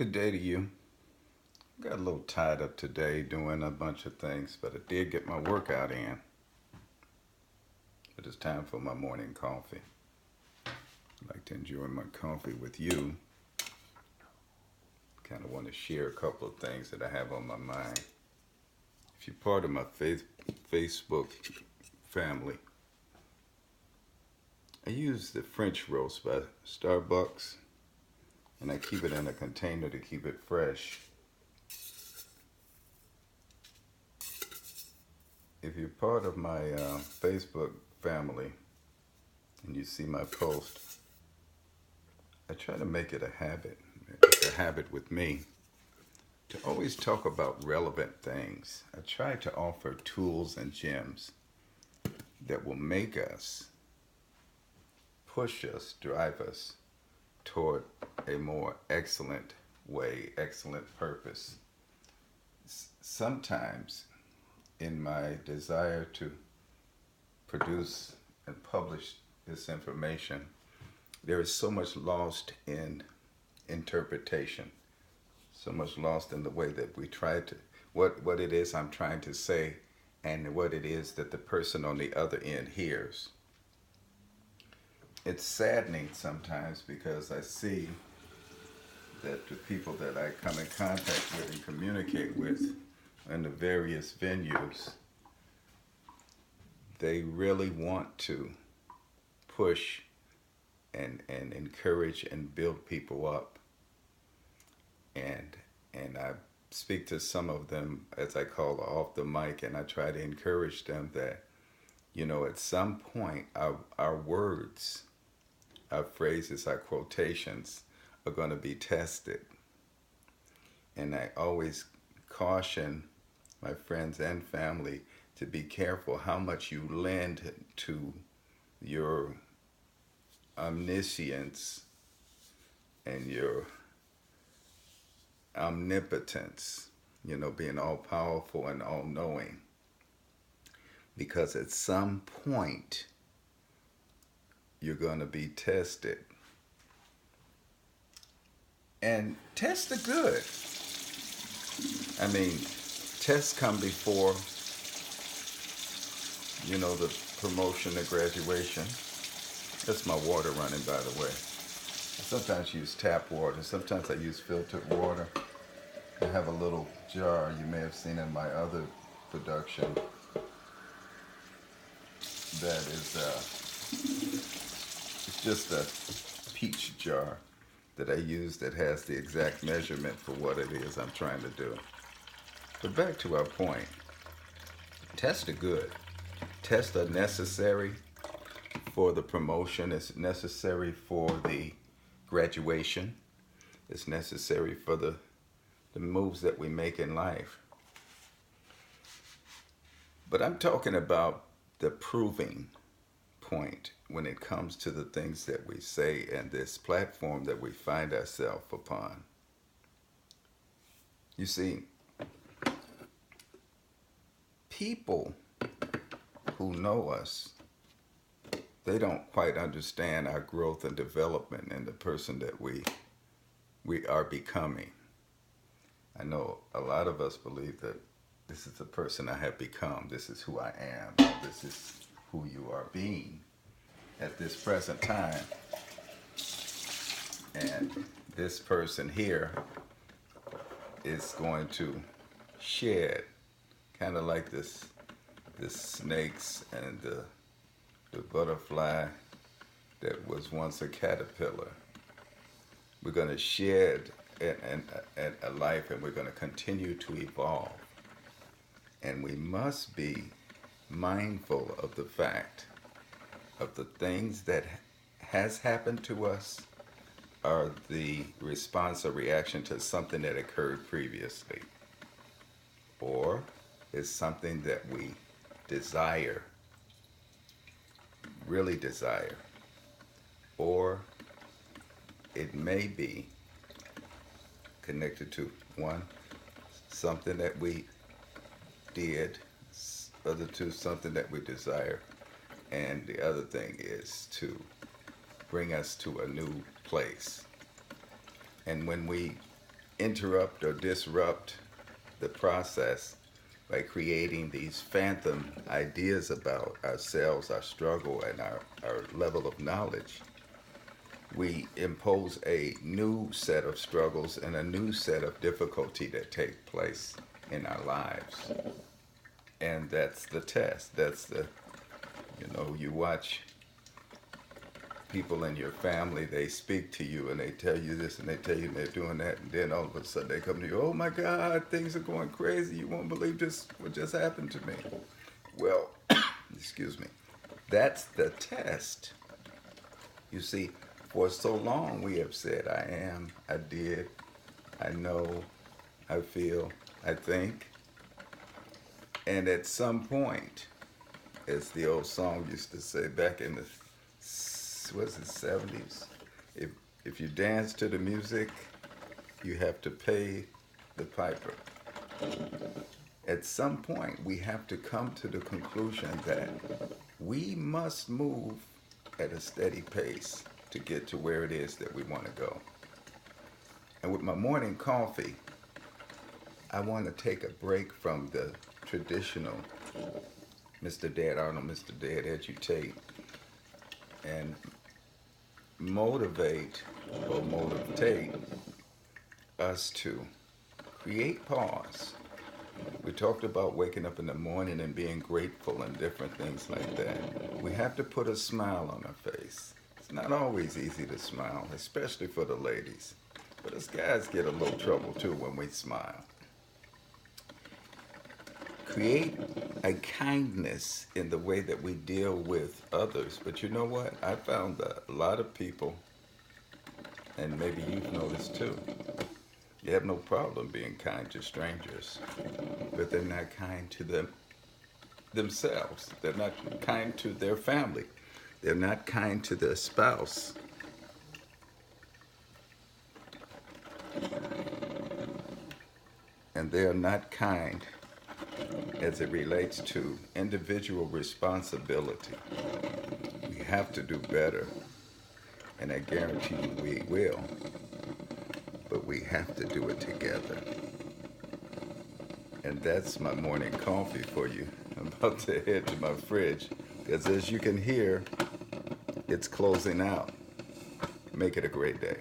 Good day to you. Got a little tied up today doing a bunch of things, but I did get my workout in. It is time for my morning coffee. I'd like to enjoy my coffee with you. Kind of want to share a couple of things that I have on my mind. If you're part of my Facebook family, I use the French roast by Starbucks, and I keep it in a container to keep it fresh. If you're part of my Facebook family and you see my post, I try to make it a habit. It's a habit with me to always talk about relevant things. I try to offer tools and gems that will make us, push us, drive us toward a more excellent way, excellent purpose. Sometimes in my desire to produce and publish this information, there is so much lost in interpretation, so much lost in the way that we try to, what it is I'm trying to say and what it is that the person on the other end hears. It's saddening sometimes because I see that the people that I come in contact with and communicate with in the various venues, they really want to push and encourage and build people up. And I speak to some of them, as I call off the mic, and I try to encourage them that, at some point our words, our phrases, our quotations are going to be tested. And I always caution my friends and family to be careful how much you lend to your omniscience and your omnipotence, being all powerful and all knowing. Because at some point, you're going to be tested. And tests are good. I mean, tests come before, the promotion, the graduation. That's my water running, by the way. I sometimes use tap water. Sometimes I use filtered water. I have a little jar you may have seen in my other production that is it's just a peach jar that I use that has the exact measurement for what it is I'm trying to do. But back to our point. Tests are good. Tests are necessary for the promotion. It's necessary for the graduation. It's necessary for the moves that we make in life. But I'm talking about the proving point when it comes to the things that we say and this platform that we find ourselves upon. You see, people who know us, they don't quite understand our growth and development and the person that we are becoming. I know a lot of us believe that this is the person I have become. This is who I am. This is who you are being at this present time. And this person here is going to shed, kind of like the snakes and the butterfly that was once a caterpillar. We're going to shed a life, and we're going to continue to evolve. And we must be mindful of the fact of the things that has happened to us are the response or reaction to something that occurred previously, or is something that we desire, really desire, or it may be connected to one, something that we did, other two, something that we desire, and the other thing is to bring us to a new place. And when we interrupt or disrupt the process by creating these phantom ideas about ourselves, our struggle, and our level of knowledge. We impose a new set of struggles and a new set of difficulty that take place in our lives. And that's the test. That's the, you watch people in your family, they speak to you and they tell you this and they tell you they're doing that, and then all of a sudden they come to you, oh my God, things are going crazy. You won't believe this, what just happened to me. Well, excuse me, that's the test. You see, for so long we have said, I am, I did, I know, I feel, I think. And at some point, as the old song used to say back in the, was it 70s? If you dance to the music, you have to pay the piper. At some point, we have to come to the conclusion that we must move at a steady pace to get to where it is that we want to go. And with my morning coffee, I want to take a break from the traditional Mr. Dad Arnold, Mr. Dad Educate, and motivate us to create pause. We talked about waking up in the morning and being grateful and different things like that. We have to put a smile on our face. It's not always easy to smile, especially for the ladies. But us guys get a little trouble too when we smile. Create a kindness in the way that we deal with others. But you know what? I found that a lot of people, and maybe you've noticed too, they have no problem being kind to strangers, but they're not kind to themselves. They're not kind to their family. They're not kind to their spouse. And they are not kind as it relates to individual responsibility. We have to do better, and I guarantee you we will, but we have to do it together. And that's my morning coffee for you. I'm about to head to my fridge, because as you can hear, it's closing out. Make it a great day.